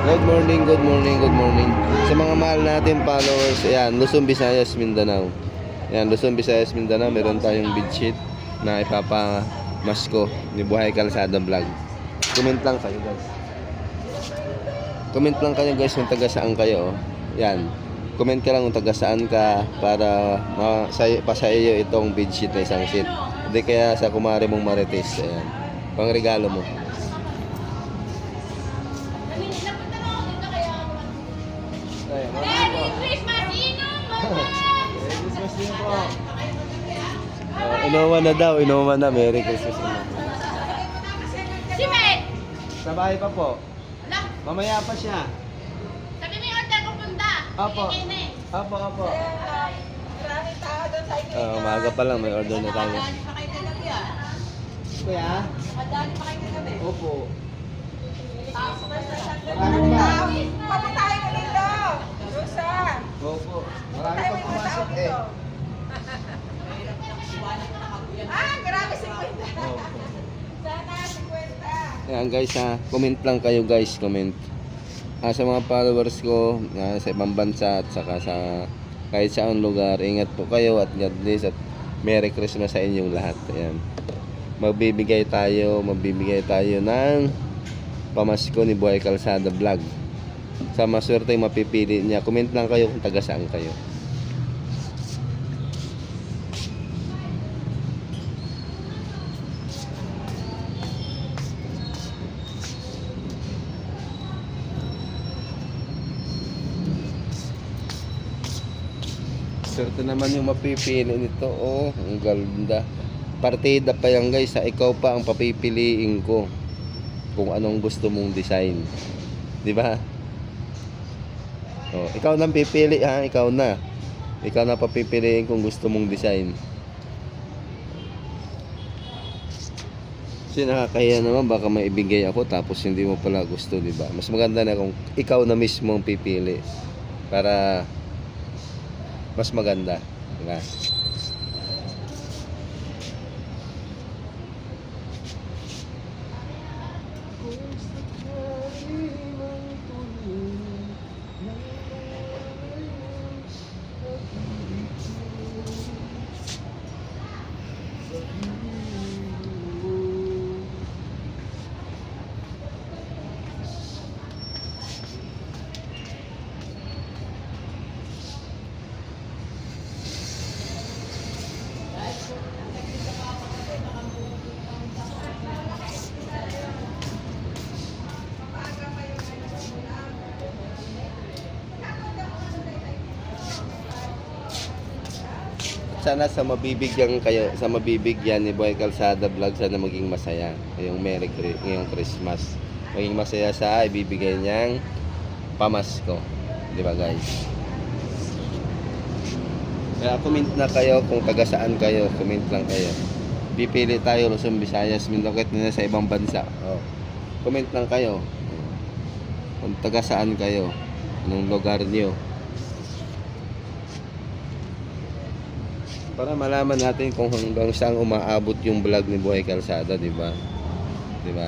Good morning, good morning, good morning. Sa mga mahal natin followers, ayan, Luzon, Visayas, Mindanao. Ayan, Luzon, Visayas, Mindanao, meron tayong bedsheet na ipapamasko ni Buhay Kalsada Vlog. Comment lang kayo guys. Comment lang kayo guys kung taga saan kayo. Ayan, comment ka lang kung taga saan ka para pasaya itong bedsheet na isang sheet. Hindi kaya sa kumare mong marites. Ayan, pang regalo mo. Merry Christmas, Inong! Merry Christmas din po. Inuman na daw, inuman na. Merry Christmas. Si Met! Sa bahay pa po. Ala, Mamaya pa siya. sabi mo yung order ko punta. Apo. Apo, apo. Maraming tao doon sa inyo. Umaga pa lang, may order na tayo. Madali pa kayo kagabi ah. Kuya? Madali pa kayo kagabi. Opo. Maraming tao. Pati tayo dito. Rosa. Opo. Marami pang pumasok eh. Grabe si Kwenta. Opo. Sana si Kwenta. Ayan guys ha, comment lang kayo guys, comment. Sa mga followers ko sa ibang bansa at saka sa kahit saan lugar, ingat po kayo at God bless at Merry Christmas sa inyong lahat. Ayan. Magbibigay tayo ng pamasko ni Buhay Kalsada Vlog. Sa maswerte mapipili niya. Comment lang kayo kung taga saan kayo. Swerte naman yung mapipili nito. Oh, ang ganda. Partida pa yan guys. Ikaw pa ang papipiliin ko kung anong gusto mong design. Di ba? Oh, ikaw nang pipili ha, ikaw na. Ikaw na papipiliin kung gusto mong design. Kasi nakakahiya naman baka maibigay ako tapos hindi mo pala gusto, di ba? Mas maganda na kung ikaw na mismo ang pipili para mas maganda, di ba? Sana sa mabibigyan ni Buhay Kalsada Vlog, sana maging masaya ngayong Christmas. Maging masaya sa ibibigay niyang pamasko. Di ba guys? Kaya comment na kayo kung taga saan kayo. Comment lang kayo. Pipili tayo Luzon, Visayas, Mindanao na sa ibang bansa. Oh. Comment lang kayo. Kung taga saan kayo. Anong lugar niyo. Para malaman natin kung hanggang saan umaabot yung vlog ni Buhay Kalsada, di ba? Di ba?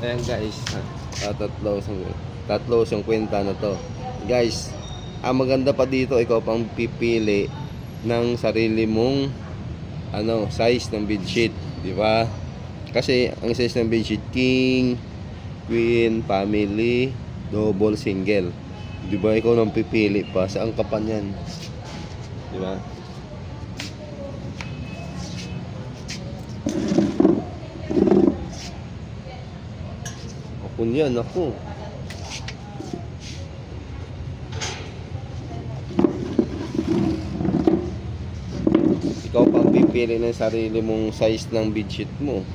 Ayan guys, tatlo yung kwenta na to. Guys, ang maganda pa dito, ikaw pang pipili ng sarili mong size ng bedsheet, di ba? Kasi ang size ng bedsheet, king, queen, family, double, single. Di ba? Ikaw nang pipili pa. Saan ka pa niyan? Di ba? Ako niyan, ako. Ikaw pang pipili ng sarili mong size ng bedsheet mo.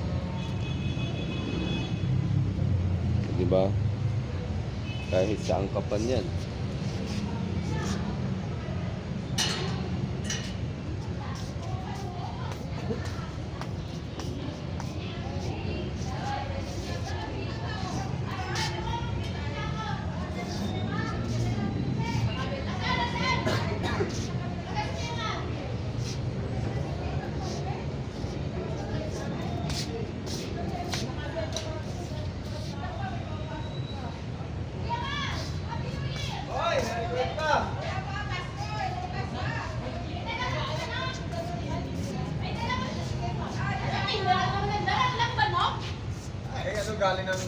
Di ba? Kahit saan ka pa niyan. Ay, wala naman nagdaraan lang ba, no? Galing ng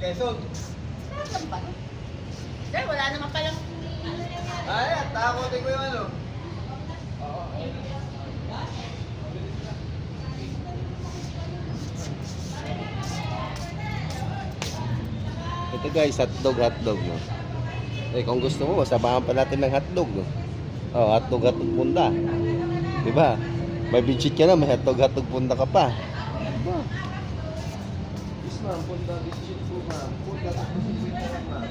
Quezon. Daraan lang ba, no? Sir, wala naman palang... Ay, takotin ko yung ano. Ito guys, hotdog, no? Kung gusto mo, sabahan pa natin ng hotdog, no? Oh, hotdog punta. Di ba? May bedsheet ka na, may hotdog punta ka pa. Diba? Yes ma'am, punta bedsheet po ma'am. Punta tapos yung ma'am.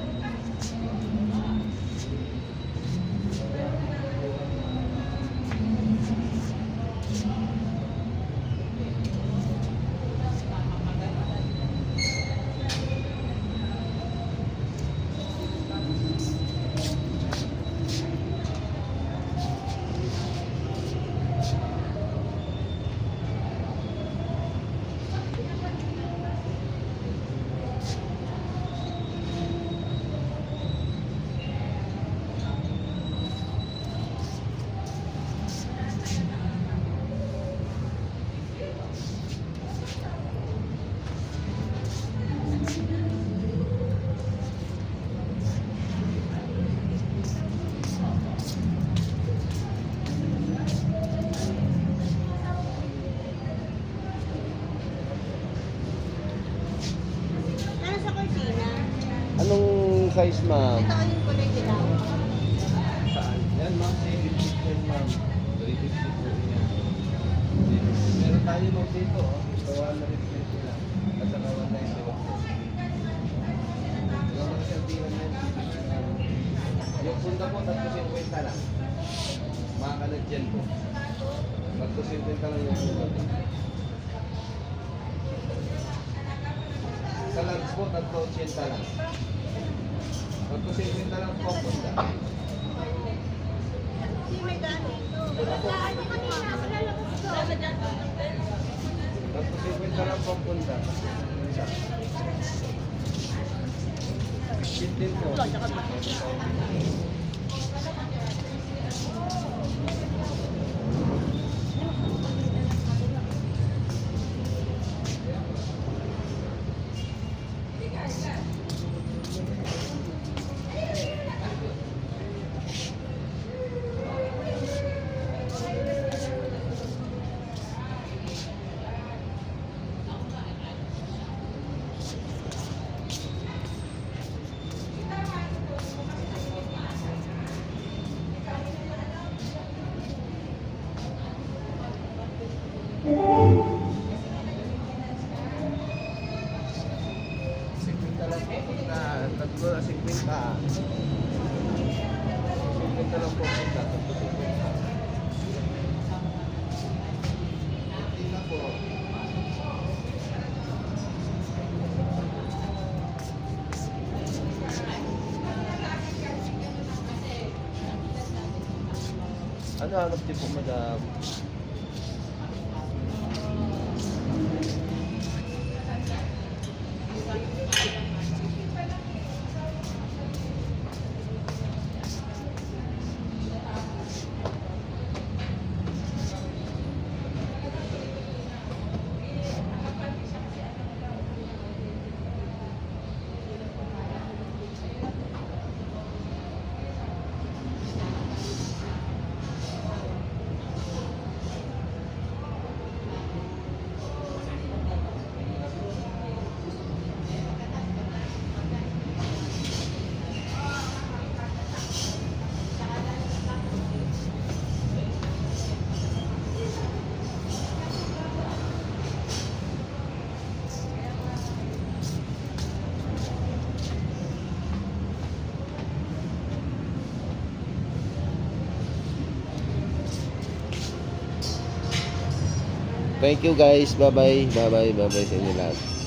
Ano sa cortina? Anong size, ma'am? Ito yung kulay dilaw. Saan? Yan ma'am, si bedsheet yan ma'am. 350 po yan. Meron tayo ma'am dito, oh. Gawa na rin dito lang. At saka 191 po. Gawa na siya tira na yan. Yung punta po, 350 lang. Makakalad dyan po. 350 lang yung punta po. Sa lunch po, 380 lang. 350 lang po ang punta. Hindi may gamit. Ay, di ko nila ako lalabas ko. Nasa dyan po. 350 lang po ang punta. Isa. 15 po. Tatlo na 50. 50 lang po punta. Tatlo 50. Tingnan po. Ano hanap din po, madam? Thank you guys. Bye-bye. Bye-bye. Bye-bye sa inyo lahat.